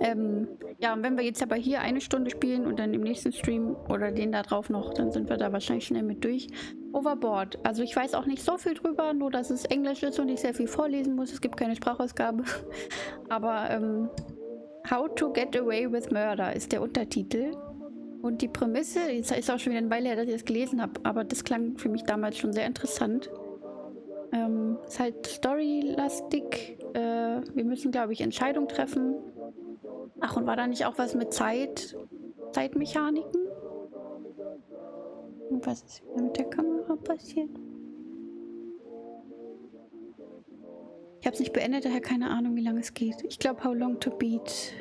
Ja, und wenn wir jetzt aber hier eine Stunde spielen und dann im nächsten Stream oder den da drauf noch, dann sind wir da wahrscheinlich schnell mit durch. Overboard. Also ich weiß auch nicht so viel drüber, nur dass es Englisch ist und ich sehr viel vorlesen muss. Es gibt keine Sprachausgabe. Aber How to Get Away with Murder ist der Untertitel. Und die Prämisse, jetzt ist auch schon wieder eine Weile her, dass ich das gelesen habe, aber das klang für mich damals schon sehr interessant. Ist halt storylastig. Wir müssen, glaube ich, Entscheidungen treffen. Ach, und war da nicht auch was mit Zeitmechaniken? Und was ist wieder mit der Kamera passiert? Ich habe es nicht beendet, daher keine Ahnung, wie lange es geht. Ich glaube, How Long to Beat.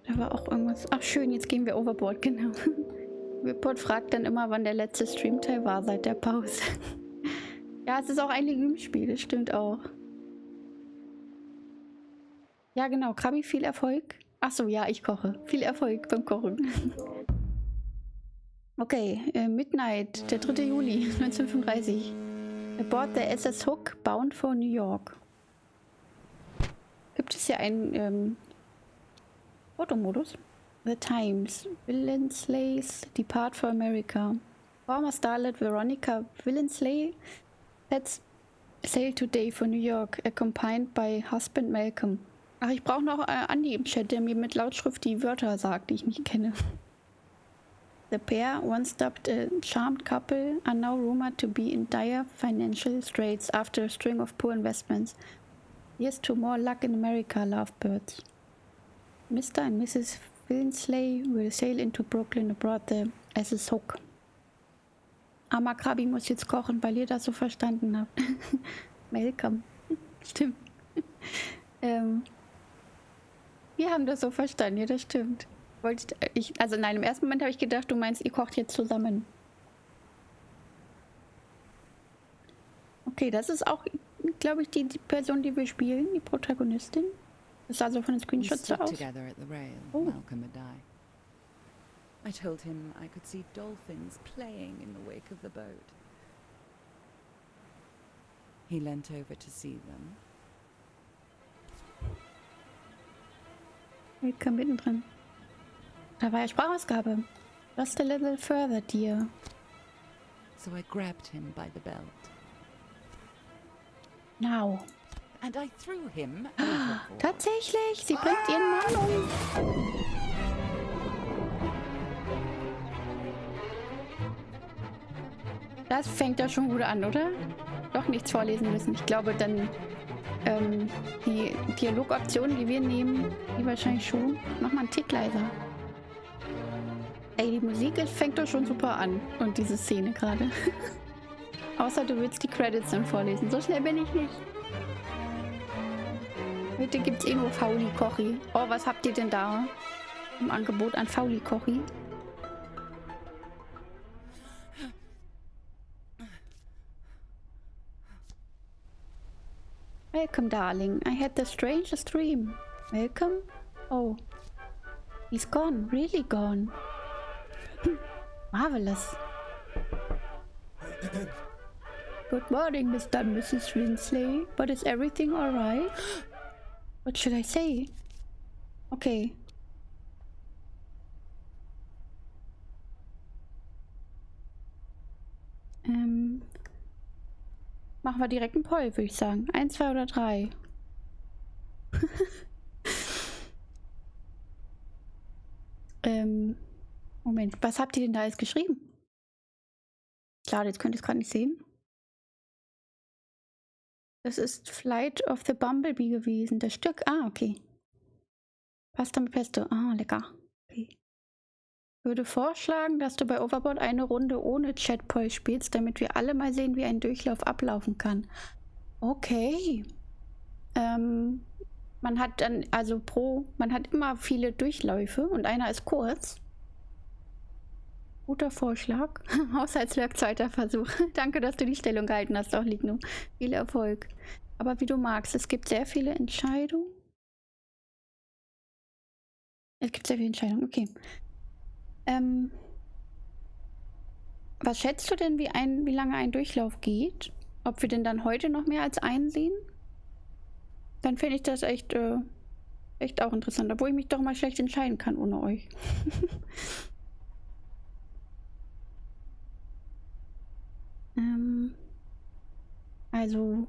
Da war auch irgendwas. Ach, schön, jetzt gehen wir Overboard, genau. Overboard fragt dann immer, wann der letzte Streamteil war seit der Pause. Ja, es ist auch ein Legume-Spiel, das stimmt auch. Ja, genau. Krabi, viel Erfolg. Ach so, ja, ich koche. Viel Erfolg beim Kochen. Okay, Midnight, der 3. Juli 1935. Aboard the SS Hook, bound for New York. Gibt es hier einen Fotomodus? The Times. Willenslays depart for America. Former starlet Veronica Willensley sets sail today for New York, accompanied by husband Malcolm. Ach, ich brauche noch Andi im Chat, der mir mit Lautschrift die Wörter sagt, die ich nicht kenne. The pair, once dubbed a charmed couple, are now rumored to be in dire financial straits after a string of poor investments. Here's to more luck in America, lovebirds. Mr. and Mrs. Willensley will sail into Brooklyn aboard the SS Hook. Armer Krabi muss jetzt kochen, weil ihr das so verstanden habt. Welcome. Stimmt. Wir haben das so verstanden, ja, das stimmt. Also nein, im ersten Moment habe ich gedacht, du meinst, ihr kocht jetzt zusammen. Okay, das ist auch, glaube ich, die Person, die wir spielen, die Protagonistin. Das sah so von den Screenshots so aus. Oh. Malcolm and I told him I could see dolphins playing in the wake of the boat. He leant over to see them. Willkommen mittendrin. Da war ja Sprachausgabe. Just a little further, dear. So I grabbed him by the belt. Now. And I threw him overboard. Tatsächlich, sie bringt ihren Mann um. Das fängt ja schon gut an, oder? Doch nichts vorlesen müssen. Ich glaube, dann die Dialogoptionen, die wir nehmen, die wahrscheinlich schon. Mach mal einen Tick leiser. Ey, die Musik fängt doch schon super an. Und diese Szene gerade. Außer du willst die Credits dann vorlesen. So schnell bin ich nicht. Heute gibt's eh nur Fauli-Kochi. Oh, was habt ihr denn da im Angebot an Fauli-Kochi? Welcome, darling. I had the strangest dream. Welcome? Oh. He's gone. Really gone. Marvelous. Good morning, Mr. and Mrs. Winsley. But is everything alright? What should I say? Okay. Machen wir direkt einen Poll, würde ich sagen. 1, 2 oder 3. Moment, was habt ihr denn da jetzt geschrieben? Klar, jetzt könnt ihr es gerade nicht sehen. Das ist Flight of the Bumblebee gewesen. Das Stück. Ah, okay. Pasta mit Pesto. Ah, lecker. Okay. Ich würde vorschlagen, dass du bei Overboard eine Runde ohne Chatpoll spielst, damit wir alle mal sehen, wie ein Durchlauf ablaufen kann. Okay. Man hat dann, also man hat immer viele Durchläufe und einer ist kurz. Guter Vorschlag. Haushaltswerk, zweiter Versuch. Danke, dass du die Stellung gehalten hast, auch Ligno. Viel Erfolg. Aber wie du magst, es gibt sehr viele Entscheidungen. Es gibt sehr viele Entscheidungen, okay. Was schätzt du denn, wie lange ein Durchlauf geht? Ob wir denn dann heute noch mehr als einen sehen? Dann finde ich das echt Echt auch interessant, obwohl ich mich doch mal schlecht entscheiden kann ohne euch. Also,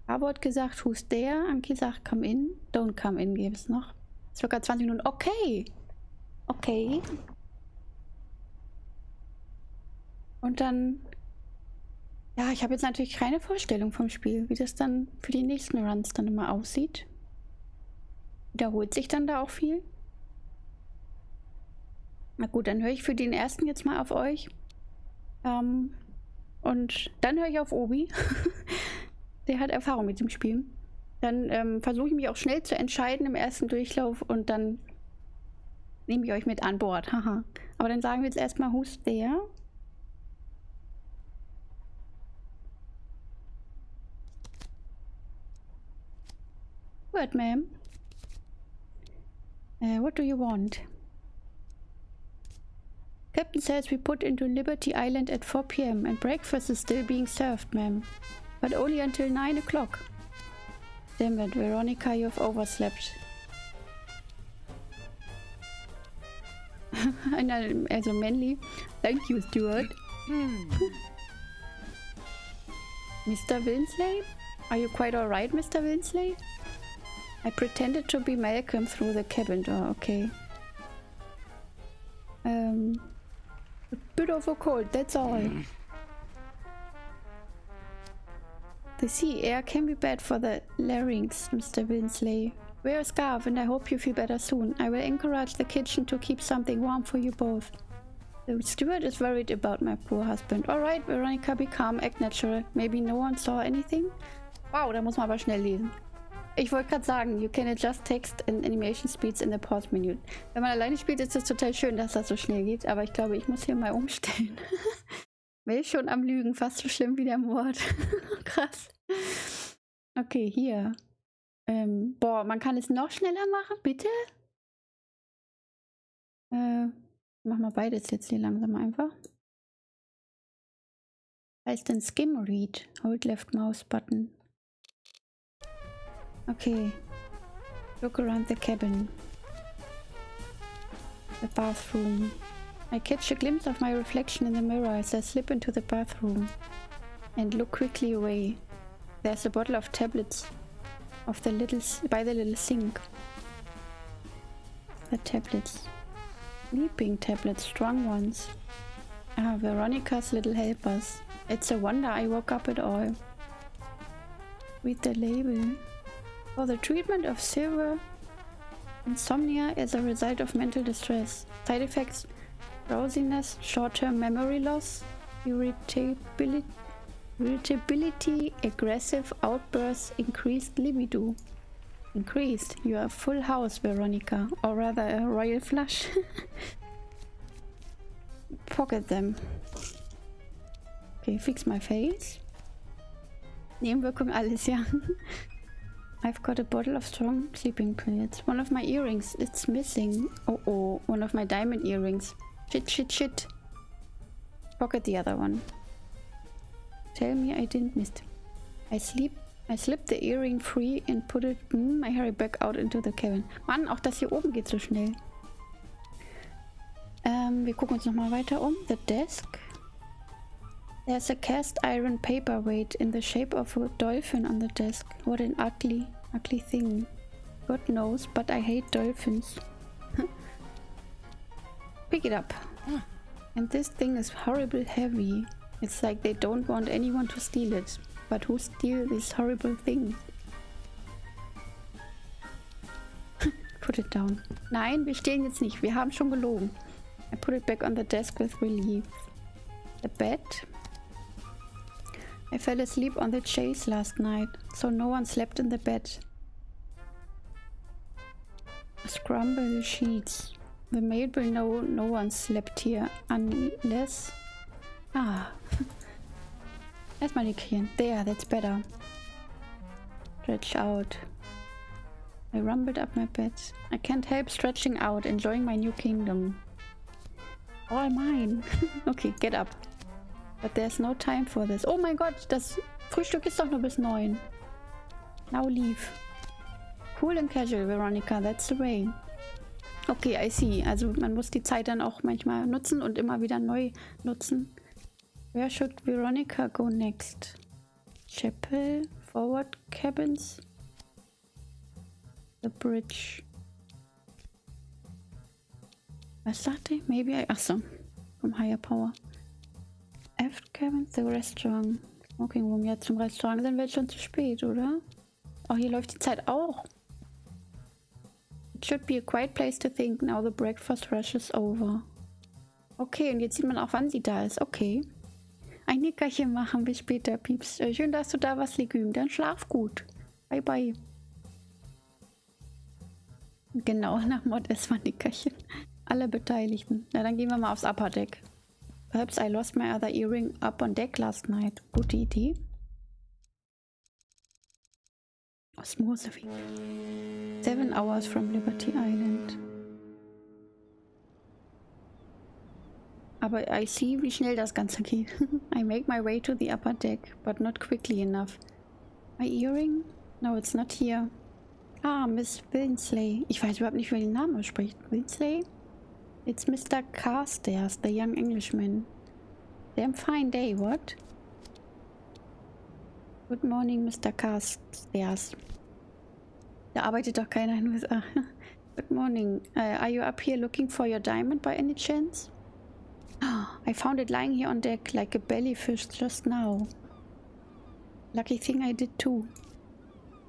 Caro hat gesagt, who's there? Anki sagt, come in. Don't come in, gäbe es noch. Circa 20 Minuten. Okay. Okay. Und dann... Ja, ich habe jetzt natürlich keine Vorstellung vom Spiel, wie das dann für die nächsten Runs dann immer aussieht. Wiederholt sich dann da auch viel? Na gut, dann höre ich für den ersten jetzt mal auf euch. Und dann höre ich auf Obi. Der hat Erfahrung mit dem Spiel. Dann versuche ich mich auch schnell zu entscheiden im ersten Durchlauf und dann nehme ich euch mit an Bord. Haha. Aber dann sagen wir jetzt erstmal, who's there? What, ma'am? What do you want? Captain says we put into Liberty Island at 4 p.m. and breakfast is still being served, ma'am. But only until 9 o'clock. Damn it, Veronica, you've overslept. Also Manly. Thank you, Stuart. Mr. Winsley? Are you quite alright, Mr. Winsley? I pretended to be Malcolm through the cabin door, okay. A bit of a cold, that's all. The sea air can be bad for the larynx, Mr. Winsley. Wear a scarf and I hope you feel better soon. I will encourage the kitchen to keep something warm for you both. The steward is worried about my poor husband. Alright, Veronica, be calm, act natural. Maybe no one saw anything? Wow, da muss man aber schnell lesen. Ich wollte gerade sagen, you can adjust text and animation speeds in the pause menu. Wenn man alleine spielt, ist es total schön, dass das so schnell geht. Aber ich glaube, ich muss hier mal umstellen. Will schon am Lügen, fast so schlimm wie der Mord. Krass. Okay, hier. Boah, man kann es noch schneller machen, bitte? Mach mal beides jetzt hier langsam einfach. Heißt denn Skim Read? Hold left mouse button. Okay. Look around the cabin. The bathroom. I catch a glimpse of my reflection in the mirror as I slip into the bathroom and look quickly away. There's a bottle of tablets of the by the little sink. The tablets. Sleeping tablets, strong ones. Ah, Veronica's little helpers. It's a wonder I woke up at all. Read the label. For the treatment of severe insomnia as a result of mental distress. Side effects: drowsiness, short-term memory loss, irritability, aggressive outbursts, increased libido. Increased. You are a full house, Veronica. Or rather, a royal flush. Pocket them. Okay, fix my face. Nebenwirkung alles, ja. I've got a bottle of strong sleeping pills. One of my earrings, it's missing. Oh oh, one of my diamond earrings. Shit, shit, shit. Pocket the other one. Tell me I didn't miss it. I slipped the earring free and put it... I hurry back out into the cabin. Mann, auch das hier oben geht so schnell. Wir gucken uns nochmal weiter um. The desk. There's a cast iron paperweight in the shape of a dolphin on the desk. What an ugly thing. God knows, but I hate dolphins. Pick it up. And this thing is horribly heavy. It's like they don't want anyone to steal it. But who steal this horrible thing? Put it down. Nein, wir stehlen jetzt nicht. Wir haben schon gelogen. I put it back on the desk with relief. The bed. I fell asleep on the chase last night, so no one slept in the bed. Scrumble the sheets. The maid will know no one slept here, unless... Ah. Erstmal markieren. There, that's better. Stretch out. I rumbled up my bed. I can't help stretching out, enjoying my new kingdom. All mine. Okay, get up. But there's no time for this. Oh mein Gott, das Frühstück ist doch nur bis 9. Now leave. Cool and casual, Veronica, that's the way. Okay, I see. Also man muss die Zeit dann auch manchmal nutzen und immer wieder neu nutzen. Where should Veronica go next? Chapel, forward cabins, the bridge. Was sagte ich? Maybe I... Achso, vom Higher Power. Aft cabins, the restaurant. Smoking room. Ja, zum Restaurant sind wir jetzt schon zu spät, oder? Oh, hier läuft die Zeit auch. It should be a quiet place to think now the breakfast rush is over. Okay, und jetzt sieht man auch, wann sie da ist. Okay. Ein Nickerchen machen. Bis später, Pieps. Schön, dass du da warst, Legüm. Dann schlaf gut. Bye, bye. Genau, nach Mod S war Nickerchen. Alle Beteiligten. Na, dann gehen wir mal aufs Upper Deck. Perhaps I lost my other earring up on deck last night. Gute Idee. Osmosewing. 7 hours from Liberty Island. Aber I see, wie schnell das Ganze geht. I make my way to the upper deck, but not quickly enough. My earring? No, it's not here. Ah, Miss Winsley. Ich weiß überhaupt nicht, wer den Namen ausspricht. Winsley? It's Mr. Carstairs, the young Englishman. Damn fine day, what? Good morning, Mr. Carstairs. Da arbeitet doch keiner in den USA. Good morning. Are you up here looking for your diamond by any chance? Oh, I found it lying here on deck like a bellyfish just now. Lucky thing I did too.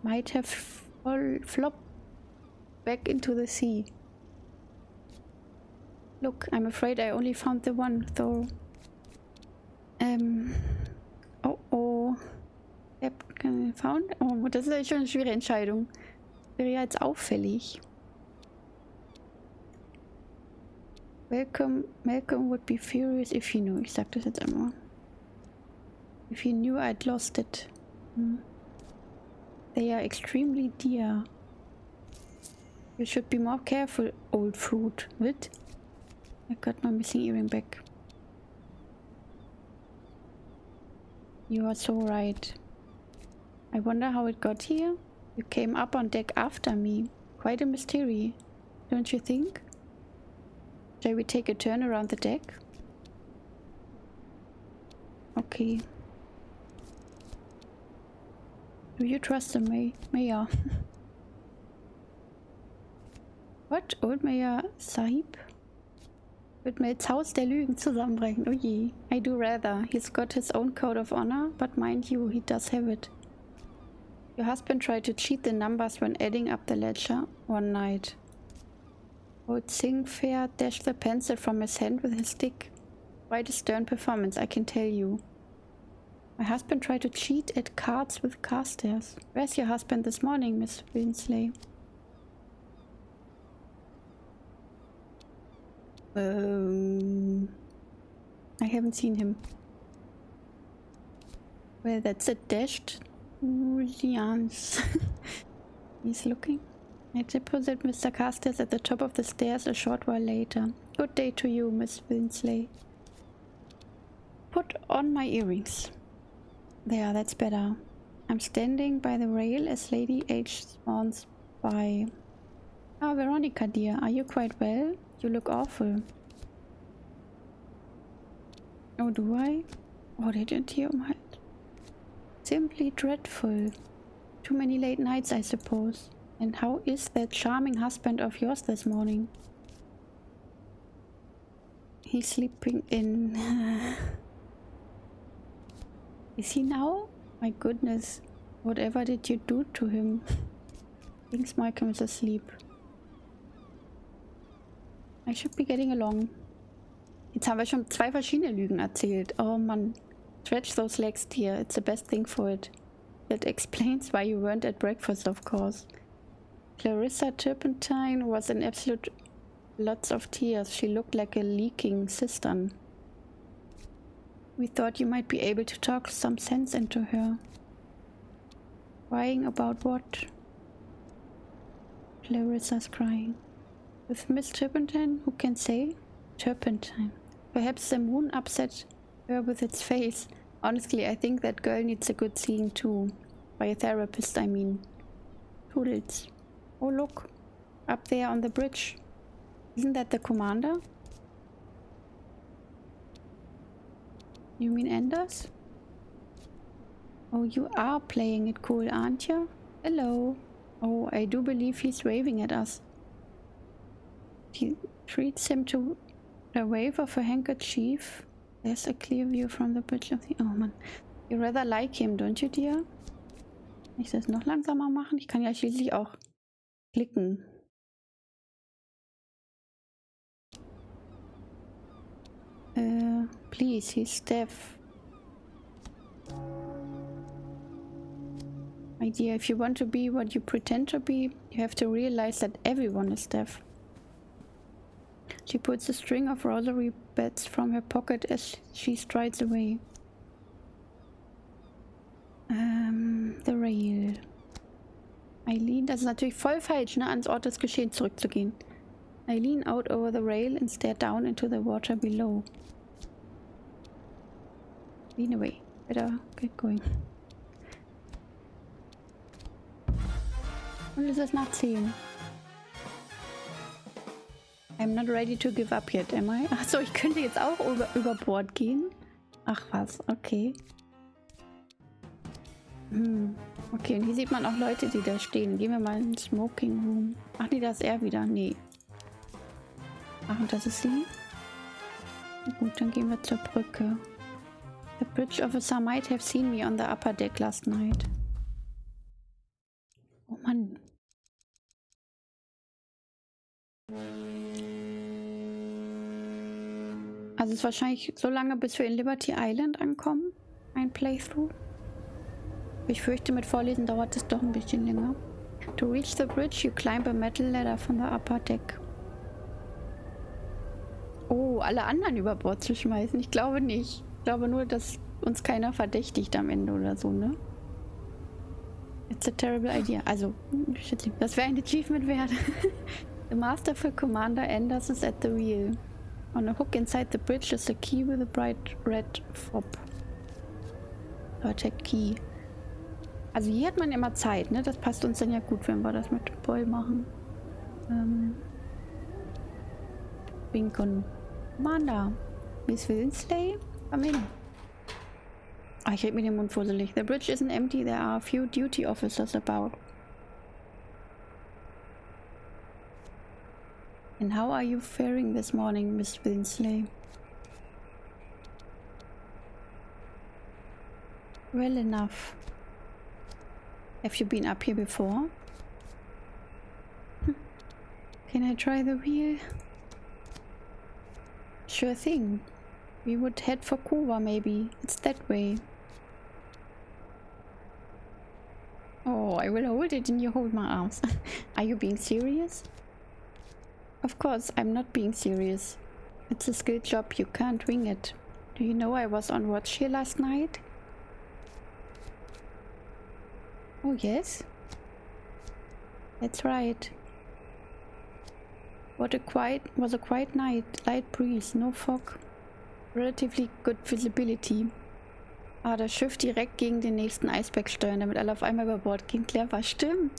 Might have flopped back into the sea. Look, I'm afraid I only found the one, though. Oh. Found? Oh, das ist schon eine schwere Entscheidung. Wäre ja jetzt auffällig. Malcolm would be furious if he knew. Ich sag das jetzt einmal. If he knew I'd lost it. They are extremely dear. You should be more careful, old fruit. What? I got my missing earring back. You are so right. I wonder how it got here. You came up on deck after me. Quite a mystery, don't you think? Shall we take a turn around the deck? Okay. Do you trust the Mehr? What? Old Mayor Sahib? Wird Mel's Haus der Lügen zusammenbrechen. Oh je. I do rather. He's got his own code of honor, but mind you, he does have it. Your husband tried to cheat the numbers when adding up the ledger one night. Old Singfair dashed the pencil from his hand with his stick. Quite a stern performance, I can tell you. My husband tried to cheat at cards with Carstairs. Where's your husband this morning, Miss Winsley? I haven't seen him. Well, that's a dashed Julians. He's looking. I deposited Mr. Carstairs at the top of the stairs a short while later. Good day to you, Miss Winsley. Put on my earrings. There, that's better. I'm standing by the rail as Lady H spawns by. Ah, Veronica dear, are you quite well? You look awful. Oh, do I? Oh, didn't hear my... Simply dreadful. Too many late nights, I suppose. And how is that charming husband of yours this morning? He's sleeping in... Is he now? My goodness. Whatever did you do to him? Thinks Malcolm is asleep. I should be getting along. Jetzt haben wir schon 2 verschiedene Lügen erzählt. Oh Mann. Stretch those legs, dear. It's the best thing for it. That explains why you weren't at breakfast, of course. Clarissa Turpentine was in absolute lots of tears. She looked like a leaking cistern. We thought you might be able to talk some sense into her. Crying about what? Clarissa's crying. With Miss Turpentine, who can say? Turpentine. Perhaps the moon upset her with its face. Honestly, I think that girl needs a good seeing too. By a therapist, I mean. Toodles. Oh, look. Up there on the bridge. Isn't that the commander? You mean Anders? Oh, you are playing it cool, aren't you? Hello. Oh, I do believe he's waving at us. He treats him to a wave of a handkerchief. There's a clear view from the bridge of the... Oh man. You rather like him, don't you, dear? Kann ich das noch langsamer machen? Ich kann ja schließlich auch klicken. Please, he's deaf. My dear, if you want to be what you pretend to be, you have to realize that everyone is deaf. She puts a string of rosary beads from her pocket as she strides away. The rail. Eileen, das ist natürlich voll falsch, ne, ans Ort des Geschehens zurückzugehen. I lean out over the rail and stare down into the water below. Lean away. Better get going. Und es ist nach 10. I'm not ready to give up yet, am I? Achso, ich könnte jetzt auch über Bord gehen. Ach was, okay. Okay, und hier sieht man auch Leute, die da stehen. Gehen wir mal in den Smoking Room. Ach nee, da ist er wieder. Nee. Ach, und das ist sie? Gut, dann gehen wir zur Brücke. The bridge officer might have seen me on the upper deck last night. Oh Mann. Also es ist wahrscheinlich so lange, bis wir in Liberty Island ankommen. Ein Playthrough. Ich fürchte, mit Vorlesen dauert es doch ein bisschen länger. To reach the bridge, you climb a metal ladder from the upper deck. Oh, alle anderen über Bord zu schmeißen? Ich glaube nicht. Ich glaube nur, dass uns keiner verdächtigt am Ende oder so, ne? It's a terrible idea. Also, das wäre ein Achievement wert. The masterful commander Anders is at the wheel. On a hook inside the bridge is a key with a bright red fob. Protect key. Also hier hat man immer Zeit, ne? Das passt uns dann ja gut, wenn wir das mit Boy machen. Winken. Commander. Miss Willensley? Come in. Ah, ich rede mit dem Mund fusselig. The bridge isn't empty. There are a few duty officers about. And how are you faring this morning, Miss Willensley? Well enough. Have you been up here before? Can I try the wheel? Sure thing. We would head for Kuba, maybe. It's that way. Oh, I will hold it and you hold my arms. Are you being serious? Of course, I'm not being serious. It's a skilled job, you can't wing it. Do you know I was on watch here last night? Oh yes? That's right. Was a quiet night, light breeze, no fog. Relatively good visibility. Ah, das Schiff direkt gegen den nächsten Eisberg steuern, damit alle auf einmal über Bord gehen. Clever, stimmt.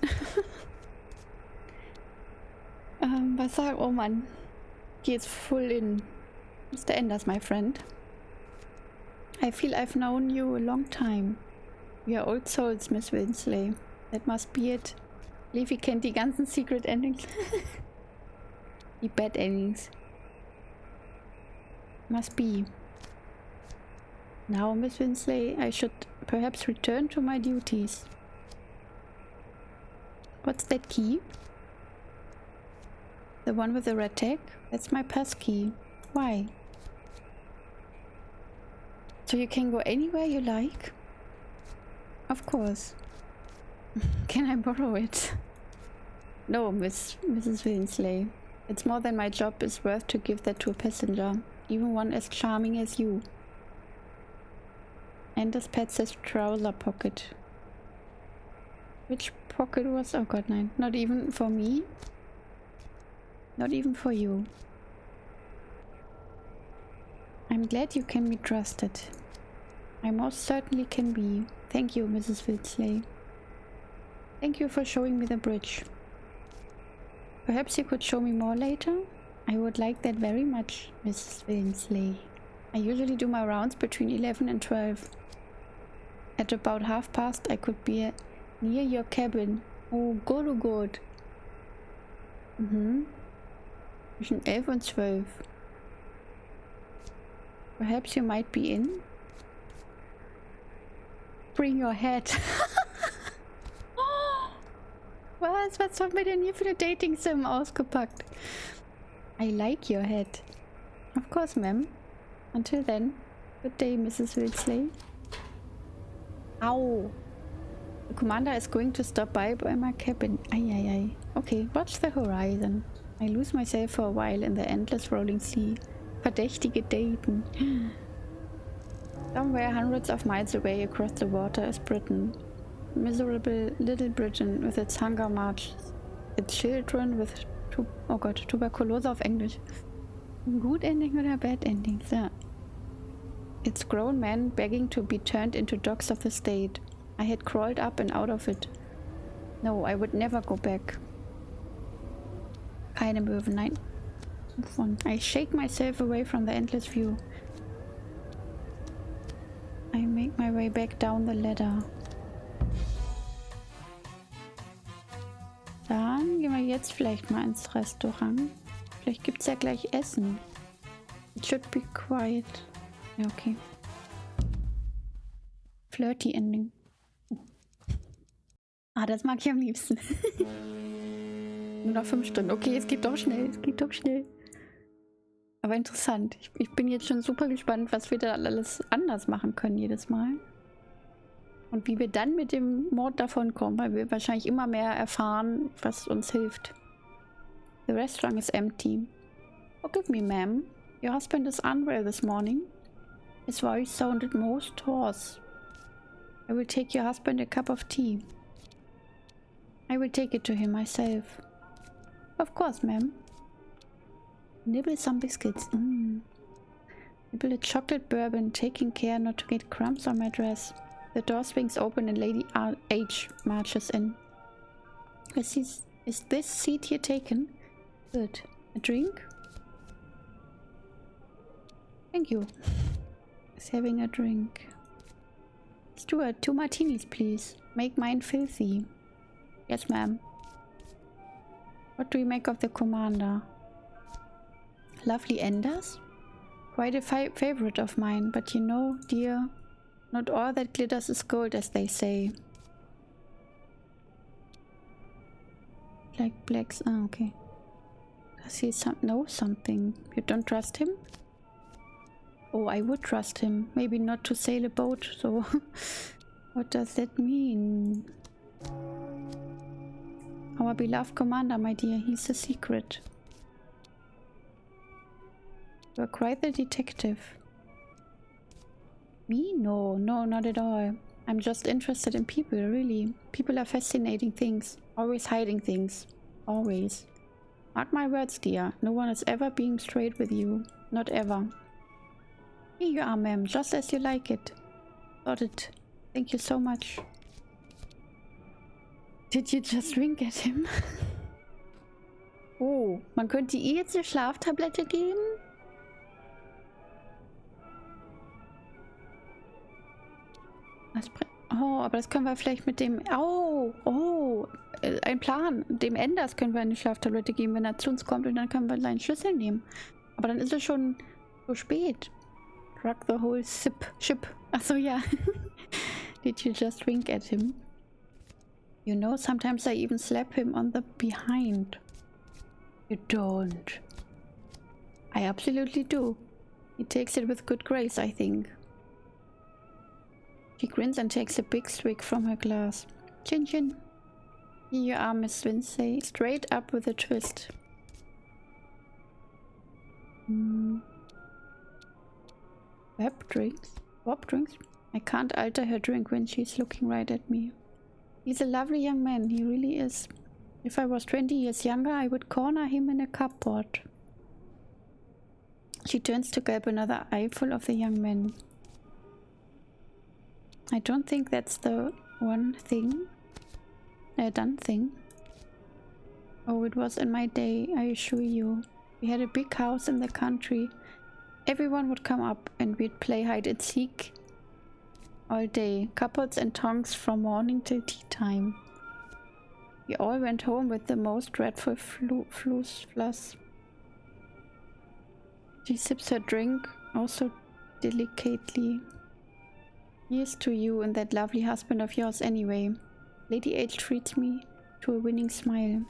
Was sagen? Oh Mann. Hier ist full in. Mr. Anders, my friend. I feel I've known you a long time. We are old souls, Miss Winsley. That must be it. Leafy kennt die ganzen Secret Endings. Die Bad Endings. Must be. Now, Miss Winsley, I should perhaps return to my duties. What's that key? The one with the red tag? That's my pass key. Why? So you can go anywhere you like? Of course. Can I borrow it? No, Mrs. Winsley. It's more than my job is worth to give that to a passenger, even one as charming as you. Anders pats his trouser pocket. Which pocket was... Oh god, nein. Not even for me? Not even for you. I'm glad you can be trusted. I most certainly can be. Thank you, Mrs. Wilsley. Thank you for showing me the bridge. Perhaps you could show me more later? I would like that very much, Mrs. Winsley. I usually do my rounds between 11 and 12. At about past, I could be near your cabin. Oh, good, oh good. Zwischen 11 und 12. Perhaps you might be in? Bring your head. Was haben wir denn hier für eine Dating-Sim ausgepackt? I like your head. Of course, ma'am. Until then, good day, Mrs. Wilsley. Ow! The commander is going to stop by my cabin. Ay. Okay, watch the horizon. I lose myself for a while in the endless rolling sea. Verdächtige Daten. Somewhere hundreds of miles away across the water is Britain. Miserable little Britain with its hunger marches. Its children with... oh Gott, Tuberkulose auf Englisch. Good ending oder bad endings? Ja. It's grown men begging to be turned into dogs of the state. I had crawled up and out of it. No, I would never go back. Keine Möwen, nein. Move on. I shake myself away from the endless view. I make my way back down the ladder. Dann gehen wir jetzt vielleicht mal ins Restaurant. Vielleicht gibt es ja gleich Essen. It should be quiet. Ja, okay. Flirty Ending. Ah, das mag ich am liebsten. Nur noch 5 Stunden. Okay, es geht doch schnell. Es geht doch schnell. Aber interessant. Ich bin jetzt schon super gespannt, was wir da alles anders machen können jedes Mal. Und wie wir dann mit dem Mord davon kommen, weil wir wahrscheinlich immer mehr erfahren, was uns hilft. The restaurant is empty. Forgive me, ma'am. Your husband is unwell this morning. His voice sounded most hoarse. I will take your husband a cup of tea. I will take it to him myself. Of course, ma'am. Nibble some biscuits. Nibble a chocolate bourbon, taking care not to get crumbs on my dress. The door swings open and Lady H marches in. Is this seat here taken? Good. A drink? Thank you. He's having a drink. Stuart, 2 martinis, please. Make mine filthy. Yes, ma'am. What do you make of the commander? Lovely Enders? Quite a favorite of mine, but you know, dear, not all that glitters is gold, as they say. Like blacks. Ah, okay. Does he know something? You don't trust him? Oh, I would trust him. Maybe not to sail a boat, so... What does that mean? Our beloved commander, my dear, he's a secret. You're quite the detective. Me? No, not at all. I'm just interested in people, really. People are fascinating things. Always hiding things. Always. Mark my words, dear. No one is ever being straight with you. Not ever. Here you are, ma'am. Just as you like it. Got it. Thank you so much. Did you just wink at him? Oh, man könnte ihr jetzt eine Schlaftablette geben? Oh, aber das können wir vielleicht mit dem... Oh, ein Plan. Dem Enders können wir eine Schlaftablette geben, wenn er zu uns kommt, und dann können wir seinen Schlüssel nehmen. Aber dann ist es schon so spät. Drug the whole ship. Achso, ja. Did you just wink at him? You know, sometimes I even slap him on the behind. You don't. I absolutely do. He takes it with good grace, I think. She grins and takes a big swig from her glass. Chin chin. Here you are, Miss Winsley. Straight up with a twist. Web drinks? Bob drinks? I can't alter her drink when she's looking right at me. He's a lovely young man, he really is. If I was 20 years younger, I would corner him in a cupboard. She turns to gulp another eyeful of the young man. I don't think that's the done thing. Oh, it was in my day, I assure you. We had a big house in the country. Everyone would come up and we'd play hide and seek all day. Cupboards and tongs from morning till tea time. We all went home with the most dreadful fluss. She sips her drink, also delicately. Here's to you and that lovely husband of yours anyway. Lady H treats me to a winning smile.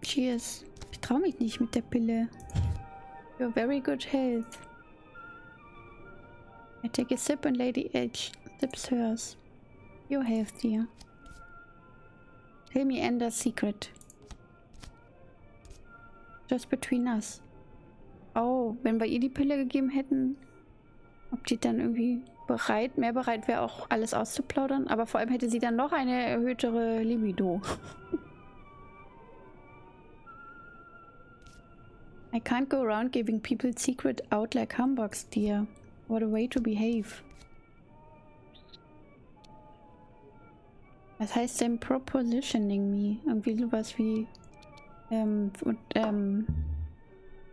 Cheers. Ich traue mich nicht mit der Pille. You're very good health. I take a sip and Lady H sips hers. Your health, dear. Tell me Ender's secret. Just between us. Oh, wenn wir ihr die Pille gegeben hätten, ob die dann irgendwie mehr bereit wäre, auch alles auszuplaudern. Aber vor allem hätte sie dann noch eine erhöhtere Libido. I can't go around giving people secret out like humbugs, dear. What a way to behave. Was heißt denn propositioning me? Irgendwie sowas wie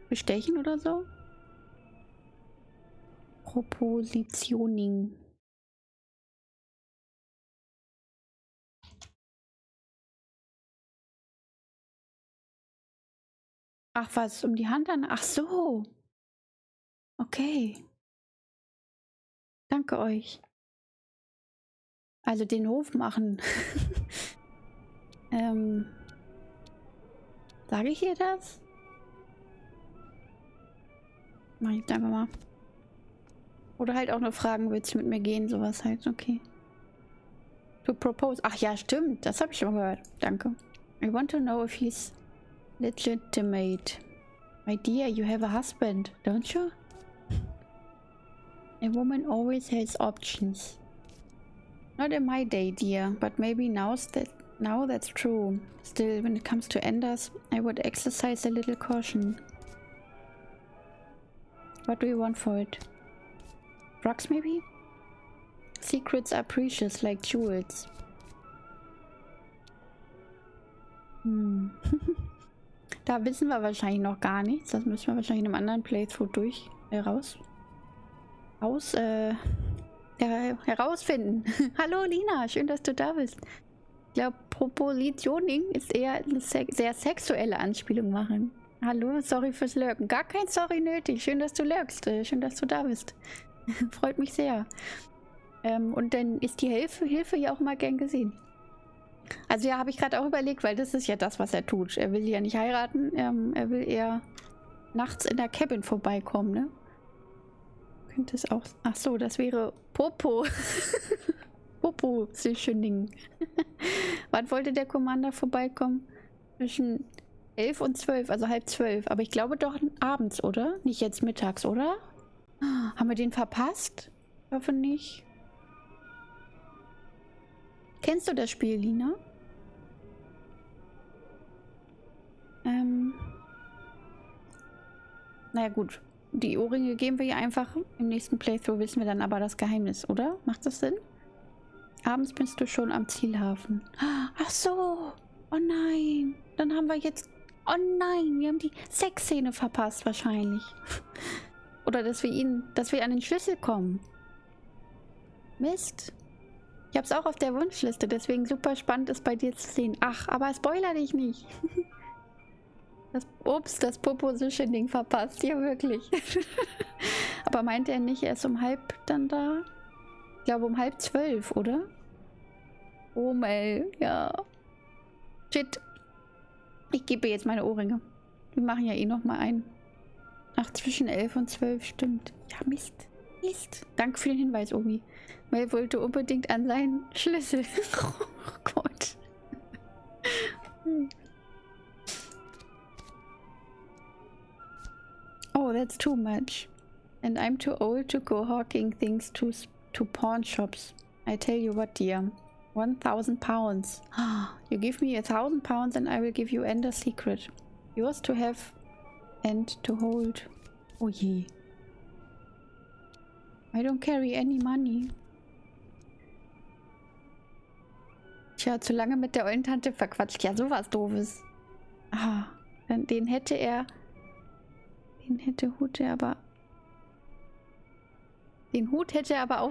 bestechen oder so? Propositioning. Ach was, um die Hand an? Ach so. Okay. Danke euch. Also den Hof machen. Sage ich ihr das? Mach ich jetzt einfach mal. Oder halt auch nur fragen, willst du mit mir gehen? Sowas halt, okay. To propose. Ach ja, stimmt. Das habe ich schon gehört. Danke. I want to know if he's legitimate. My dear, you have a husband, don't you? A woman always has options. Not in my day, dear, but maybe now that's true. Still, when it comes to Enders, I would exercise a little caution. What do you want for it? Drugs, maybe? Secrets are precious, like jewels. Da wissen wir wahrscheinlich noch gar nichts. Das müssen wir wahrscheinlich in einem anderen Playthrough herausfinden. Hallo Lina, schön, dass du da bist. Ich glaube, Propositioning ist eher eine sehr sexuelle Anspielung machen. Hallo, sorry fürs Lurken. Gar kein Sorry nötig. Schön, dass du lurkst. Schön, dass du da bist. Freut mich sehr. Und dann ist die Hilfe ja auch mal gern gesehen. Also ja, habe ich gerade auch überlegt, weil das ist ja das, was er tut. Er will ja nicht heiraten. Er will eher nachts in der Cabin vorbeikommen, ne? Könnte es auch... Ach so, das wäre Popo. Popo-Positioning. Wann wollte der Commander vorbeikommen? Zwischen 11 und 12, also halb 12. Aber ich glaube doch abends, oder? Nicht jetzt mittags, oder? Haben wir den verpasst? Ich hoffe nicht. Kennst du das Spiel, Lina? Naja gut. Die Ohrringe geben wir ihr einfach. Im nächsten Playthrough wissen wir dann aber das Geheimnis, oder? Macht das Sinn? Abends bist du schon am Zielhafen. Ach so. Oh nein. Dann haben wir jetzt... Oh nein, wir haben die Sexszene verpasst wahrscheinlich. Oder dass wir an den Schlüssel kommen. Mist. Ich habe es auch auf der Wunschliste, deswegen super spannend ist bei dir zu sehen. Ach, aber spoiler dich nicht. Das Propositioning verpasst. Ja, wirklich. Aber meint er nicht, er ist um halb dann da? Ich glaube um 11:30, oder? Oh, Mel, ja. Shit. Ich gebe jetzt meine Ohrringe. Wir machen ja eh noch mal einen. Ach, zwischen 11 und 12, stimmt. Ja, Mist. Mist. Danke für den Hinweis, Obi. Mel wollte unbedingt an seinen Schlüssel. Oh Gott. Oh, that's too much. And I'm too old to go hawking things to pawn shops. I tell you what, dear. 1,000 pounds. You give me 1,000 pounds and I will give you Ender's secret. Yours to have and to hold. Oh je. I don't carry any money. Tja, zu lange mit der ollen Tante verquatscht. Ja, sowas Doofes. Ah, den hätte er... Den Hut hätte er aber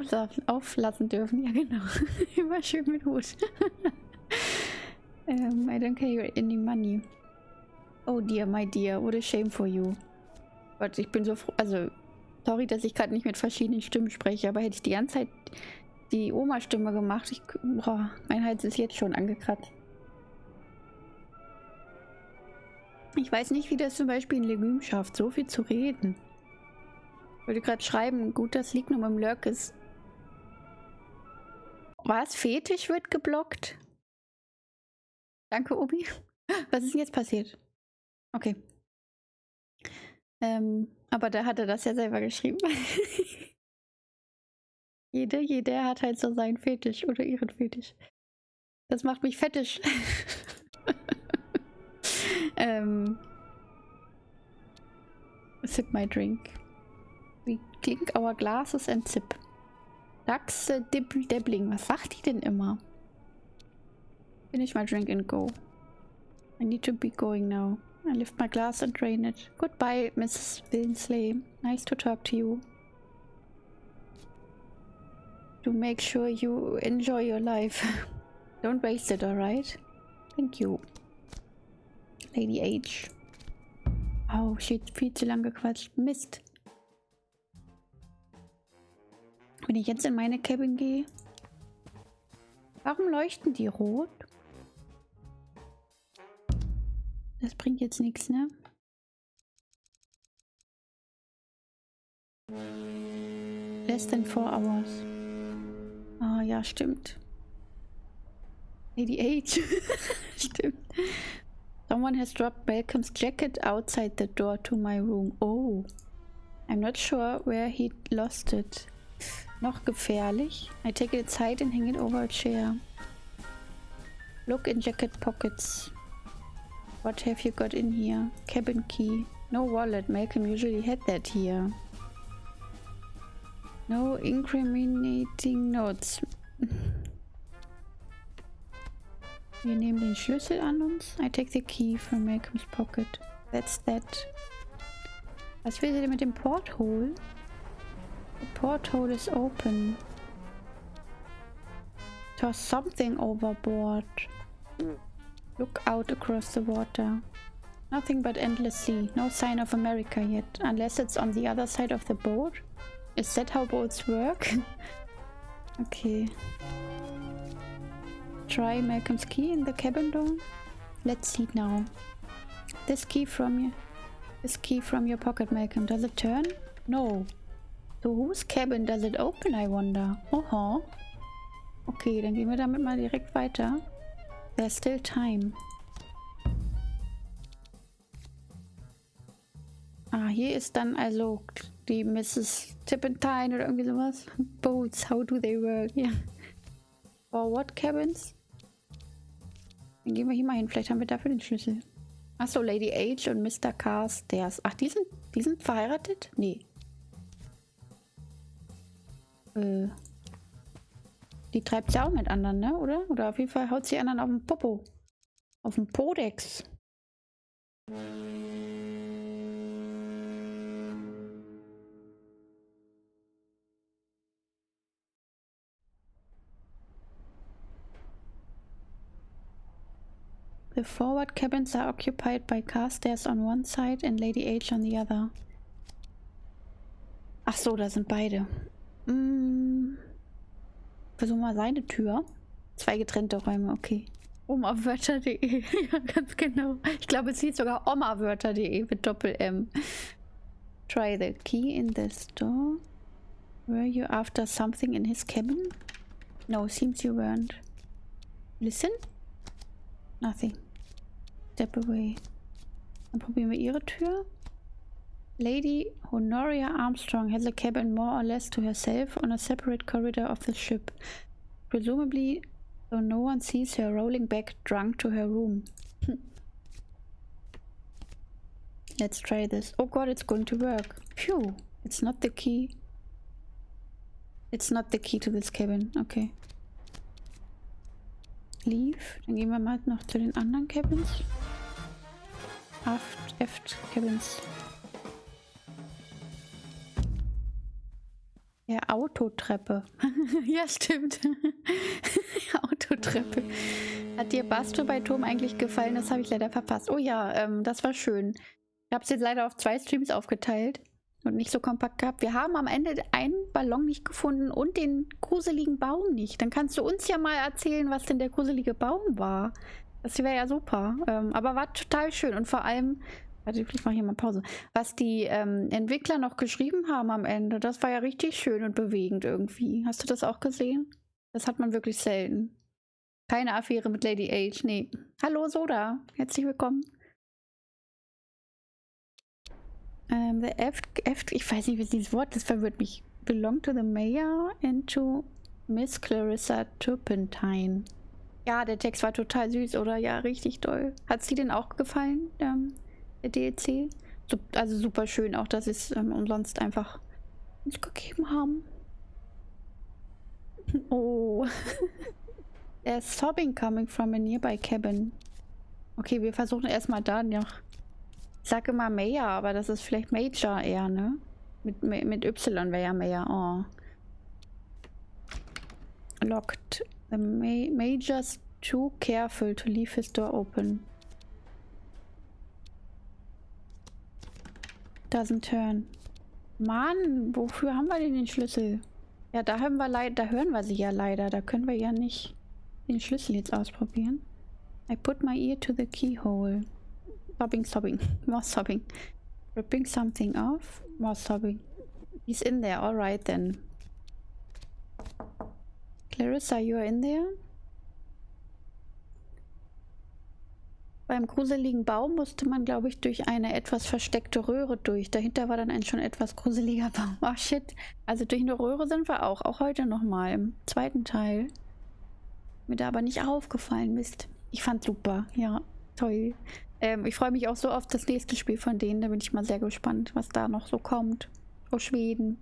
auflassen dürfen. Ja, genau. Immer schön mit Hut. I don't carry any money. Oh dear, my dear. What a shame for you. Gott, ich bin so froh. Also, sorry, dass ich gerade nicht mit verschiedenen Stimmen spreche, aber hätte ich die ganze Zeit die Oma-Stimme gemacht. Boah, mein Hals ist jetzt schon angekratzt. Ich weiß nicht, wie das zum Beispiel ein Legume schafft, so viel zu reden. Ich wollte gerade schreiben, gut, das liegt nur beim Lurkes. Was? Fetisch wird geblockt? Danke, Obi. Was ist denn jetzt passiert? Okay. Aber da hat er das ja selber geschrieben. Jeder hat halt so seinen Fetisch oder ihren Fetisch. Das macht mich fettisch. Sip my drink. We clink our glasses and sip. Ducks dibbling. Was sagt die denn immer? Finish my drink and go. I need to be going now. I lift my glass and drain it. Goodbye, Mrs. Willensley. Nice to talk to you. To make sure you enjoy your life. Don't waste it, alright? Thank you. Lady H. Oh, shit, viel zu lang gequatscht. Mist. Wenn ich jetzt in meine Cabin gehe. Warum leuchten die rot? Das bringt jetzt nichts, ne? Less than 4 hours. Ah, ja, stimmt. Lady H. Stimmt. Someone has dropped Malcolm's jacket outside the door to my room. Oh. I'm not sure where he lost it. Noch gefährlich. I take it inside and hang it over a chair. Look in jacket pockets. What have you got in here? Cabin key. No wallet. Malcolm usually had that here. No incriminating notes. Wir nehmen den Schlüssel an uns. I take the key from Malcolm's pocket. That's that. Was will sie denn mit dem Porthole? The porthole is open. Toss something overboard. Look out across the water. Nothing but endless sea. No sign of America yet. Unless it's on the other side of the boat. Is that how boats work? Okay. Try Malcolm's key in the cabin door. Let's see now. This key from your pocket, Malcolm. Does it turn? No. So whose cabin does it open, I wonder? Oho. Okay, dann gehen wir damit mal direkt weiter. There's still time. Ah, hier ist dann also die Mrs. Tippentine oder irgendwie sowas. Boats, how do they work? Ja. For what cabins? Dann gehen wir hier mal hin. Vielleicht haben wir dafür den Schlüssel. Achso, Lady H und Mr. Carstairs. Ach, die sind verheiratet? Nee. Die treibt ja auch mit anderen, ne? Oder auf jeden Fall haut sie anderen auf den Popo. Auf den Podex. The forward cabins are occupied by Carstairs on one side and Lady H on the other. Ach so, da sind beide. Versuchen wir seine Tür. 2 getrennte Räume, okay. Omawörter.de. Ja, ganz genau. Ich glaube, es hieß sogar omawörter.de mit Doppel-M. Try the key in this door. Were you after something in his cabin? No, seems you weren't. Listen? Nothing. Step away. Dann probieren wir ihre Tür. Lady Honoria Armstrong has a cabin more or less to herself on a separate corridor of the ship. Presumably, so no one sees her rolling back drunk to her room. Let's try this. Oh god, it's going to work. Phew. It's not the key. It's not the key to this cabin. Okay. Leave. Dann gehen wir mal noch zu den anderen Cabins. Aft Cabins. Ja, Autotreppe. Ja, stimmt. Autotreppe. Hat dir Basto bei Tom eigentlich gefallen? Das habe ich leider verpasst. Oh ja, das war schön. Ich habe es jetzt leider auf 2 Streams aufgeteilt und nicht so kompakt gehabt. Wir haben am Ende einen Ballon nicht gefunden und den gruseligen Baum nicht. Dann kannst du uns ja mal erzählen, was denn der gruselige Baum war. Das wäre ja super. Aber war total schön und vor allem... Warte, ich mache hier mal Pause. Was die Entwickler noch geschrieben haben am Ende, das war ja richtig schön und bewegend irgendwie. Hast du das auch gesehen? Das hat man wirklich selten. Keine Affäre mit Lady H, nee. Hallo Soda, herzlich willkommen. Ich weiß nicht, wie dieses Wort, das verwirrt mich. Belong to the Mayor and to Miss Clarissa Turpentine. Ja, der Text war total süß, oder? Ja, richtig toll. Hat es dir denn auch gefallen? Der DLC. Also super schön auch, dass sie es umsonst einfach uns gegeben haben. Oh. There's sobbing coming from a nearby cabin. Okay, wir versuchen erstmal da noch. Ich sage immer Mehr, aber das ist vielleicht Major eher, ne? Mit Y wäre ja Mehr. Oh. Locked. The Major's too careful to leave his door open. Doesn't turn. Mann, wofür haben wir denn den Schlüssel? Ja, da hören wir sie ja leider. Da können wir ja nicht den Schlüssel jetzt ausprobieren. I put my ear to the keyhole. Sobbing. More sobbing. Ripping something off. More sobbing. He's in there. Alright then. Clarissa, you are in there? Beim gruseligen Baum musste man, glaube ich, durch eine etwas versteckte Röhre durch. Dahinter war dann ein schon etwas gruseliger Baum. Oh shit. Also durch eine Röhre sind wir auch heute nochmal im 2. Teil. Mir da aber nicht aufgefallen, Mist. Ich fand super. Ja, toll. Ich freue mich auch so auf das nächste Spiel von denen. Da bin ich mal sehr gespannt, was da noch so kommt. Aus Schweden.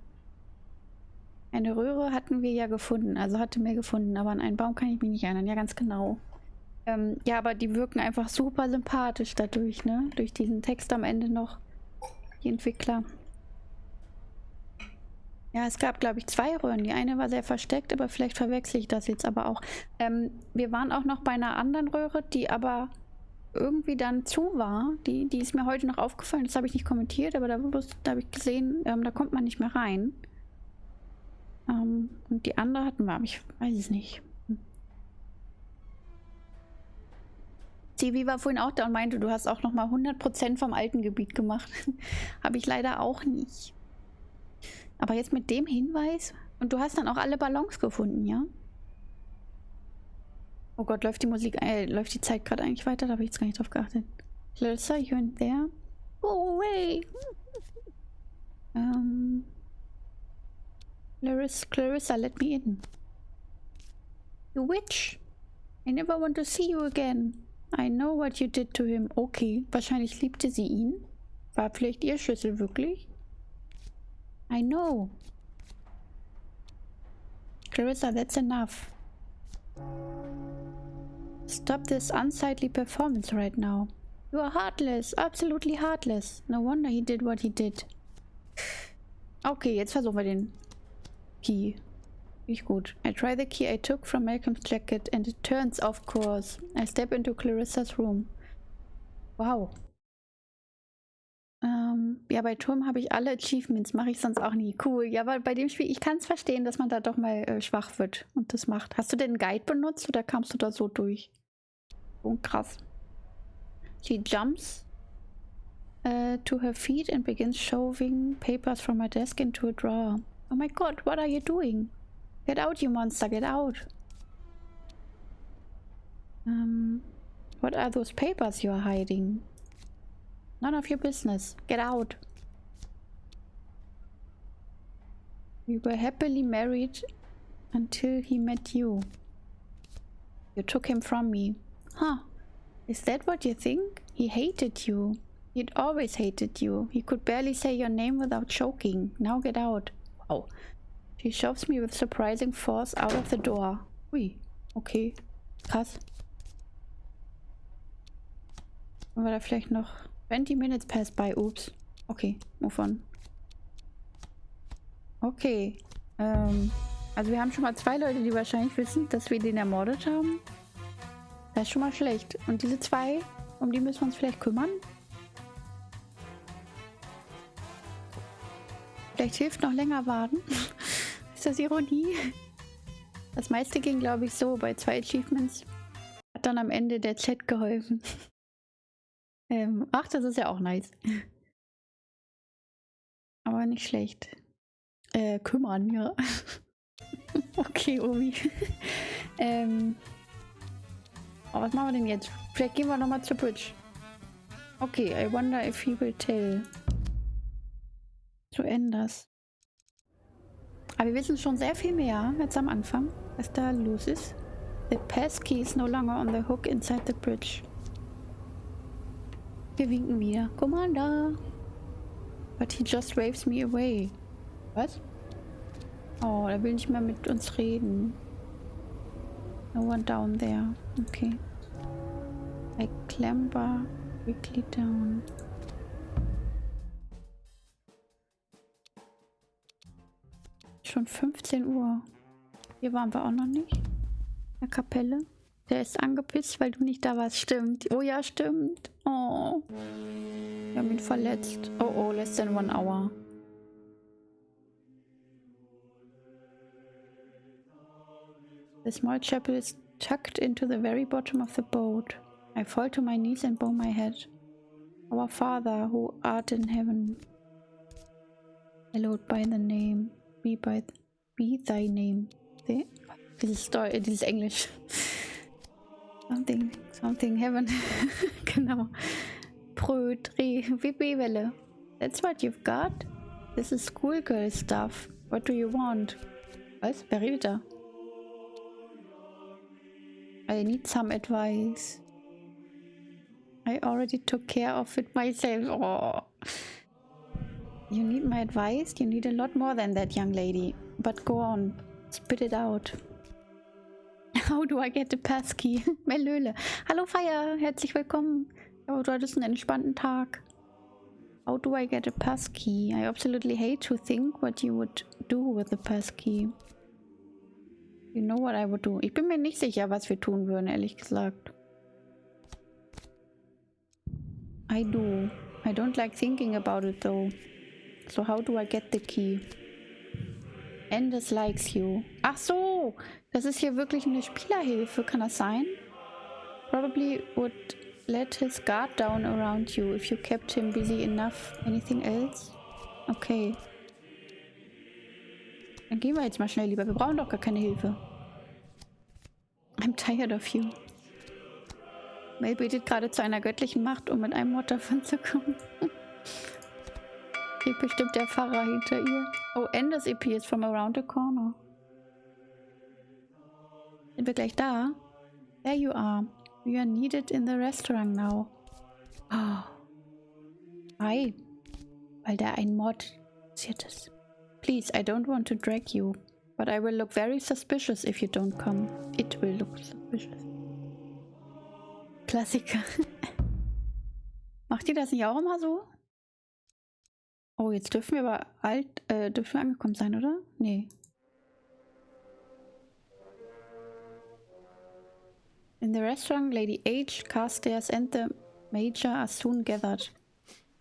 Eine Röhre hatten wir ja gefunden. Also hatte Mehr gefunden. Aber an einen Baum kann ich mich nicht erinnern. Ja, ganz genau. Ja, aber die wirken einfach super sympathisch dadurch, ne? Durch diesen Text am Ende noch. Die Entwickler. Ja, es gab, glaube ich, 2 Röhren. Die eine war sehr versteckt, aber vielleicht verwechsel ich das jetzt aber auch. Wir waren auch noch bei einer anderen Röhre, die aber irgendwie dann zu war. Die ist mir heute noch aufgefallen. Das habe ich nicht kommentiert, aber da habe ich gesehen, da kommt man nicht mehr rein. Und die andere hatten wir, aber ich weiß es nicht. TV war vorhin auch da und meinte, du hast auch noch mal 100% vom alten Gebiet gemacht. Habe ich leider auch nicht. Aber jetzt mit dem Hinweis. Und du hast dann auch alle Ballons gefunden, ja? Oh Gott, läuft die Zeit gerade eigentlich weiter? Da habe ich jetzt gar nicht drauf geachtet. Clarissa, you in there? Go away! Clarissa, let me in. You witch! I never want to see you again. I know what you did to him. Okay, wahrscheinlich liebte sie ihn. War vielleicht ihr Schlüssel wirklich? I know. Clarissa, that's enough. Stop this unsightly performance right now. You are heartless, absolutely heartless. No wonder he did what he did. Okay, jetzt versuchen wir den Key. Nicht gut. I try the key I took from Malcolm's jacket and it turns, of course. I step into Clarissa's room. Wow. Ja, bei Turm habe ich alle Achievements, mache ich sonst auch nie. Cool. Ja, aber bei dem Spiel, ich kann es verstehen, dass man da doch mal schwach wird und das macht. Hast du denn einen Guide benutzt oder kamst du da so durch? Oh, krass. She jumps to her feet and begins shoving papers from her desk into a drawer. Oh my god, what are you doing? Get out, you monster, get out. What are those papers you are hiding? None of your business. Get out. We were happily married until he met you. You took him from me. Huh. Is that what you think? He hated you. He'd always hated you. He could barely say your name without choking. Now get out. Wow. She shoves me with surprising force out of the door. Ui. Okay. Krass. War da vielleicht noch 20 minutes past by. Ups. Okay, move on. Okay. Also wir haben schon mal 2 Leute, die wahrscheinlich wissen, dass wir den ermordet haben. Das ist schon mal schlecht. Und diese 2, um die müssen wir uns vielleicht kümmern. Vielleicht hilft noch länger warten. Ist das Ironie? Das meiste ging, glaube ich, so. Bei 2 Achievements hat dann am Ende der Chat geholfen. Ach, das ist ja auch nice. Aber nicht schlecht. Kümmern, ja. Okay, Omi. Oh, was machen wir denn jetzt? Vielleicht gehen wir nochmal zur Bridge. Okay, I wonder if he will tell. So Enders. Aber wir wissen schon sehr viel mehr jetzt am Anfang, was da los ist. The passkey is no longer on the hook inside the bridge. Wir winken wieder. Commander! But he just waves me away. Was? Oh, er will nicht mehr mit uns reden. No one down there. Okay. I clamber quickly down. Schon 15 Uhr. Hier waren wir auch noch nicht. In der Kapelle. Der ist angepisst, weil du nicht da warst. Stimmt. Oh ja, stimmt. Oh. Wir haben ihn verletzt. Oh, oh, less than 1 hour. The small chapel is tucked into the very bottom of the boat. I fall to my knees and bow my head. Our Father, who art in heaven, hallowed by the name, be thy name. Dieses Englisch. Something heaven. Genau. Bröt, Welle. That's what you've got? This is schoolgirl stuff. What do you want? Was? Wer redet da? I need some advice. I already took care of it myself. Oh. You need my advice? You need a lot more than that, young lady. But go on. Spit it out. How do I get the passkey? Melöle. Hallo Feier, herzlich willkommen. Oh, du hattest einen entspannten Tag. How do I get a passkey? I absolutely hate to think what you would do with the passkey. You know what I would do. Ich bin mir nicht sicher, was wir tun würden, ehrlich gesagt. I do. I don't like thinking about it though. So how do I get the key? Anders likes you. Ach so! Das ist hier wirklich eine Spielerhilfe, kann das sein? Probably would let his guard down around you if you kept him busy enough. Anything else? Okay. Dann gehen wir jetzt mal schnell lieber. Wir brauchen doch gar keine Hilfe. I'm tired of you. Mel betet gerade zu einer göttlichen Macht, um mit einem Wort davon zu kommen. Hier bestimmt der Pfarrer hinter ihr. Oh, Anders appears from around the corner. Sind wir gleich da? There you are. We are needed in the restaurant now. Oh. Hi. Weil da ein Mord passiert ist. Please, I don't want to drag you. But I will look very suspicious if you don't come. It will look suspicious. Klassiker. Macht ihr das nicht auch immer so? Oh, jetzt dürfen wir aber dürfen wir angekommen sein, oder? Nee. In the restaurant, Lady H, Carstairs and the Major are soon gathered.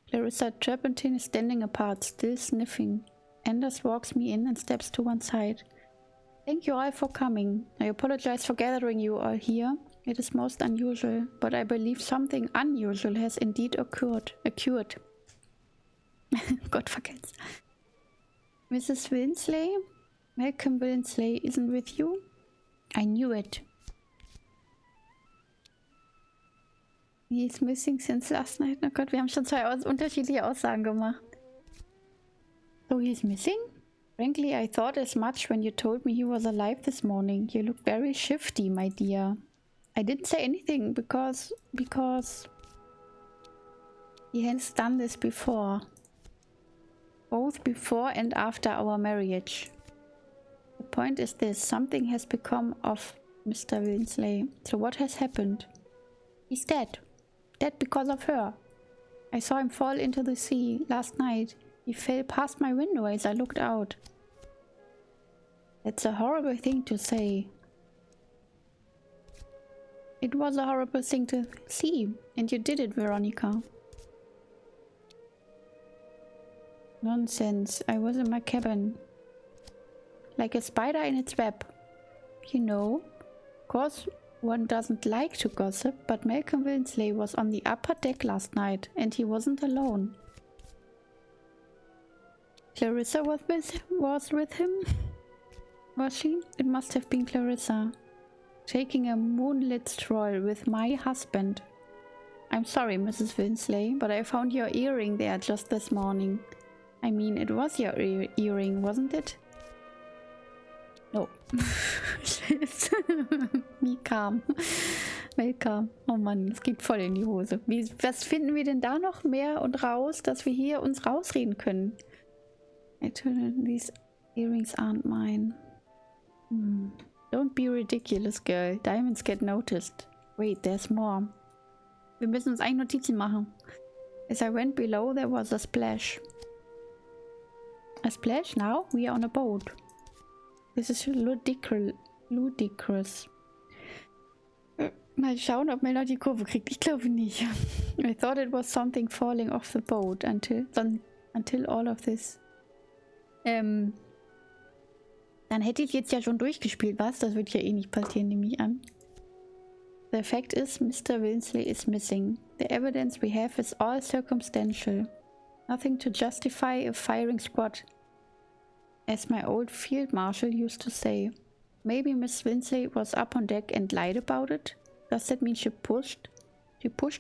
Clarissa Turpentine is standing apart, still sniffing. Anders walks me in and steps to one side. Thank you all for coming. I apologize for gathering you all here. It is most unusual, but I believe something unusual has indeed occurred. Gott vergelt's. Mrs. Willensley? Malcolm Willensley isn't with you? I knew it. He is missing since last night. Oh Gott, wir haben schon 2 unterschiedliche Aussagen gemacht. So he's missing? Frankly, I thought as much when you told me he was alive this morning. You look very shifty, my dear. I didn't say anything because he has done this before. Both before and after our marriage. The point is this, something has become of Mr. Willensley. So what has happened? He's dead. Dead because of her. I saw him fall into the sea last night. He fell past my window as I looked out. That's a horrible thing to say. It was a horrible thing to see, and you did it, Veronica. Nonsense. I was in my cabin. Like a spider in its web. You know, of course one doesn't like to gossip, but Malcolm Willensley was on the upper deck last night, and he wasn't alone. Clarissa was with him? Was she? It must have been Clarissa. Taking a moonlit stroll with my husband. I'm sorry, Mrs. Willensley, but I found your earring there just this morning. I mean, it was your earring, wasn't it? No. Wie kam? Welcome. Oh Mann, es geht voll in die Hose. Was finden wir denn da noch mehr und raus, dass wir hier uns rausreden können? These earrings aren't mine. Don't be ridiculous, girl. Diamonds get noticed. Wait, there's more. Wir müssen uns eigentlich Notizen machen. As I went below, there was a splash. A splash? Now we are on a boat. This is ludicrous. Mal schauen, ob Mel noch die Kurve kriegt. Ich glaube nicht. I thought it was something falling off the boat until all of this. Dann hätte ich jetzt ja schon durchgespielt, was? Das wird ja eh nicht passieren, nehme ich an. The fact is, Mr. Willensley is missing. The evidence we have is all circumstantial. Nothing to justify a firing squad. As my old field marshal used to say. Maybe Miss Willensley was up on deck and lied about it? Does that mean she pushed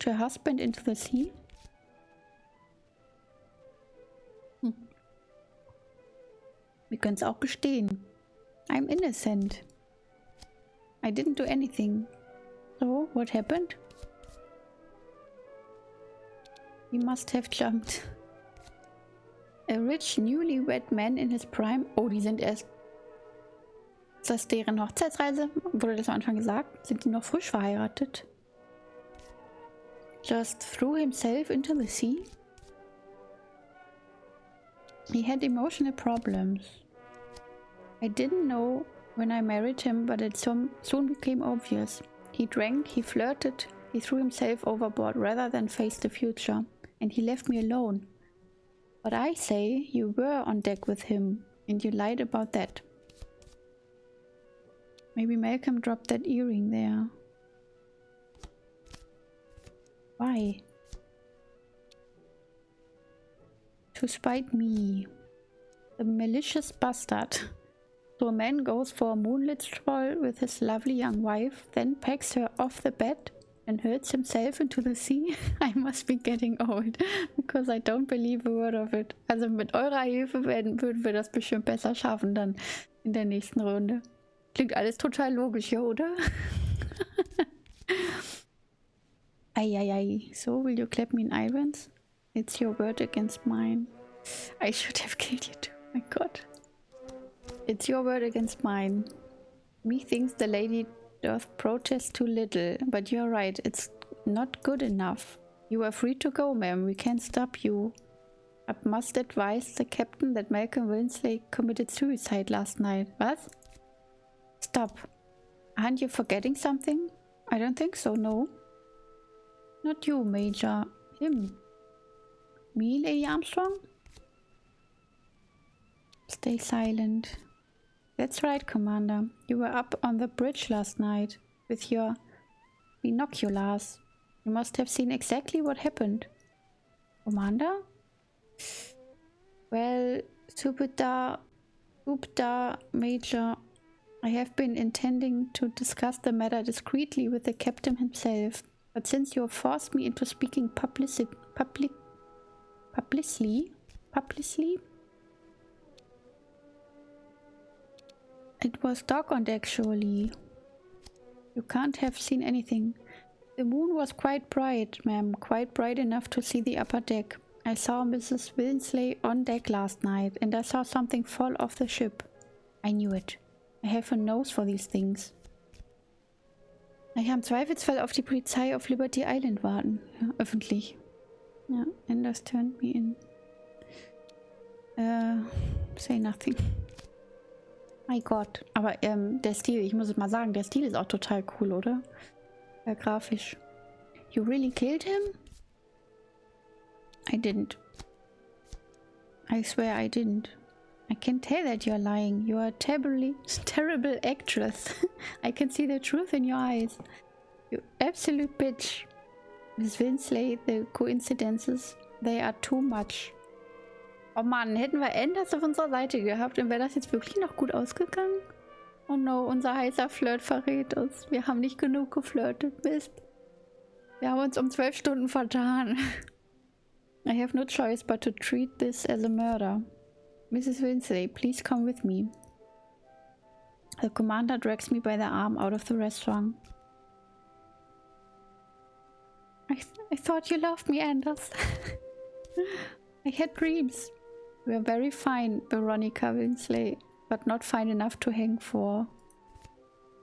her husband into the sea? Wir können es auch gestehen. I'm innocent. I didn't do anything. So, what happened? He must have jumped. A rich, newlywed man in his prime. Oh, die sind erst... Ist das deren Hochzeitsreise? Wurde das am Anfang gesagt? Sind die noch frisch verheiratet? Just threw himself into the sea? He had emotional problems. I didn't know when I married him, but it soon became obvious. He drank, he flirted, he threw himself overboard rather than face the future. And he left me alone. But I say you were on deck with him, and you lied about that. Maybe Malcolm dropped that earring there. Why? To spite me. The malicious bastard. So a man goes for a moonlit stroll with his lovely young wife, then packs her off the bed and hurls himself into the sea. I must be getting old, because I don't believe a word of it. Also mit eurer Hilfe würden wir das bestimmt besser schaffen dann in der nächsten Runde. Klingt alles total logisch, ja, oder? Eieiei. So, will you clap me in irons? It's your word against mine. I should have killed you too. My God. It's your word against mine. Methinks the lady doth protest too little, but you're right, it's not good enough. You are free to go, ma'am, we can't stop you. I must advise the captain that Malcolm Willensley committed suicide last night. What? Stop. Aren't you forgetting something? I don't think so, no. Not you, Major. Him. Me, Lady Armstrong? Stay silent. That's right, Commander. You were up on the bridge last night with your binoculars. You must have seen exactly what happened. Commander? Well, Subda, Major. I have been intending to discuss the matter discreetly with the captain himself, but since you have forced me into speaking publicly, it was dark on deck, surely. You can't have seen anything. The moon was quite bright, ma'am, quite bright enough to see the upper deck. I saw Mrs. Willensley on deck last night, and I saw something fall off the ship. I knew it. I have a nose for these things. Ich habe im Zweifelsfall auf die Polizei auf Liberty Island warten. Ja, öffentlich. Ja, Anders turned me in. Say nothing. My Gott. Aber der Stil, ich muss es mal sagen, der Stil ist auch total cool, oder? Ja, grafisch. You really killed him? I didn't. I swear I didn't. I can tell that you're lying. You are a terrible actress. I can see the truth in your eyes. You absolute bitch. Miss Winsley, the coincidences, they are too much. Oh Mann, hätten wir Anders auf unserer Seite gehabt, dann wäre das jetzt wirklich noch gut ausgegangen. Oh no, unser heißer Flirt verrät uns. Wir haben nicht genug geflirtet. Mist. Wir haben uns um 12 Stunden vertan. I have no choice but to treat this as a murder. Mrs. Winsley, please come with me. The commander drags me by the arm out of the restaurant. I thought you loved me, Anders. I had dreams. We are very fine, Veronica Winsley, but not fine enough to hang for.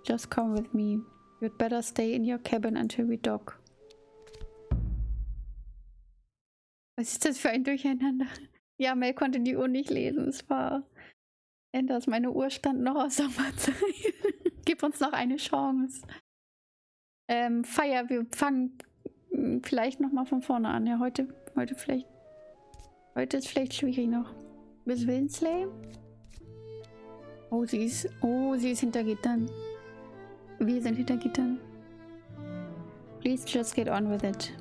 Just come with me. You'd better stay in your cabin until we dock. Was ist das für ein Durcheinander? Ja, Mel konnte die Uhr nicht lesen. Es war Anders. Meine Uhr stand noch aus Sommerzeit. Gib uns noch eine Chance. Feier, wir fangen vielleicht nochmal von vorne an. Ja, heute vielleicht. Heute ist vielleicht schwierig noch. Miss Winsley? Oh, sie ist hinter Gittern. Wir sind hinter Gittern. Please just get on with it.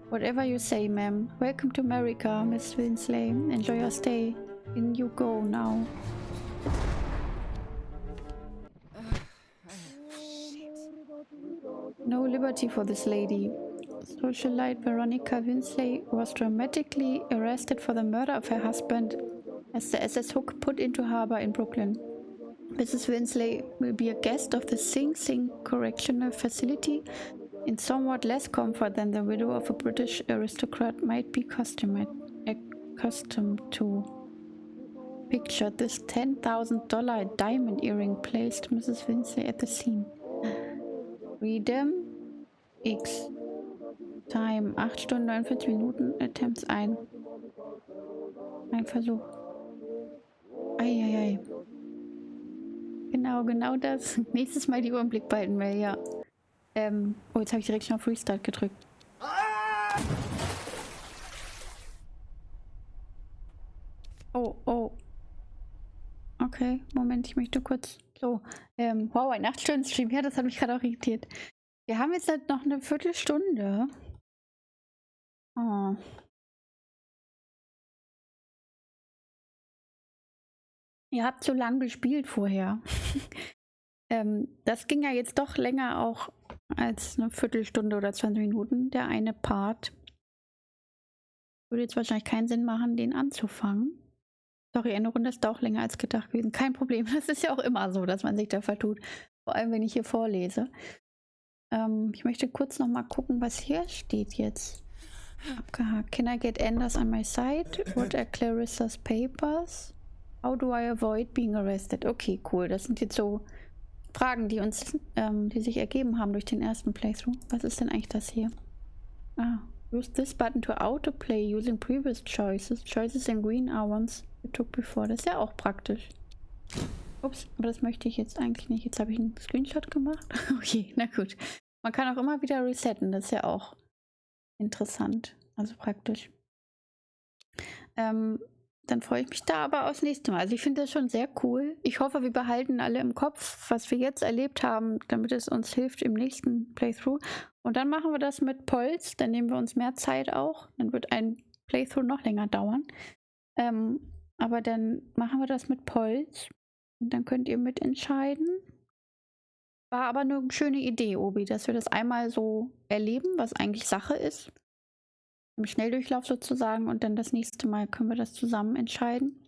Whatever you say, ma'am. Welcome to America, Miss Winsley. Enjoy your stay. In you go now. No liberty for this lady. Socialite Veronica Winsley was dramatically arrested for the murder of her husband as the SS Hook put into harbor in Brooklyn. Mrs. Winsley will be a guest of the Sing Sing Correctional Facility in somewhat less comfort than the widow of a British aristocrat might be accustomed to. Picture this $10,000 diamond earring placed Mrs. Winsley at the scene. Freedom X. Time 8 Stunden 49 Minuten. Attempts 1. Ein Versuch. Eieiei. Genau das. Nächstes Mal die Uhr im Blick behalten, Mel, ja. Oh, jetzt habe ich direkt schon auf Restart gedrückt. Oh. Okay, Moment, ich möchte kurz... So, wow, ein 8-Stunden-Stream. Ja, das hat mich gerade auch irritiert. Wir haben jetzt halt noch eine Viertelstunde. Oh. Ihr habt so lang gespielt vorher. Das ging ja jetzt doch länger auch als eine Viertelstunde oder 20 Minuten. Der eine Part. Würde jetzt wahrscheinlich keinen Sinn machen, den anzufangen. Sorry, eine Runde ist auch länger als gedacht gewesen. Kein Problem. Das ist ja auch immer so, dass man sich da vertut. Vor allem, wenn ich hier vorlese. Ich möchte kurz noch mal gucken, was hier steht jetzt. Abgehakt. Can I get Anders on my side? What are Clarissa's papers? How do I avoid being arrested? Okay, cool. Das sind jetzt so Fragen, die sich ergeben haben durch den ersten Playthrough. Was ist denn eigentlich das hier? Use this button to autoplay using previous choices. Choices in green are ones you took before. Das ist ja auch praktisch. Ups, aber das möchte ich jetzt eigentlich nicht. Jetzt habe ich einen Screenshot gemacht. Okay, na gut. Man kann auch immer wieder resetten. Das ist ja auch interessant. Also praktisch. Dann freue ich mich da aber aufs nächste Mal. Also ich finde das schon sehr cool. Ich hoffe, wir behalten alle im Kopf, was wir jetzt erlebt haben, damit es uns hilft im nächsten Playthrough. Und dann machen wir das mit Polz. Dann nehmen wir uns mehr Zeit auch. Dann wird ein Playthrough noch länger dauern. Aber dann machen wir das mit Polz. Und dann könnt ihr mitentscheiden. War aber eine schöne Idee, Obi, dass wir das einmal so erleben, was eigentlich Sache ist. Im Schnelldurchlauf sozusagen. Und dann das nächste Mal können wir das zusammen entscheiden.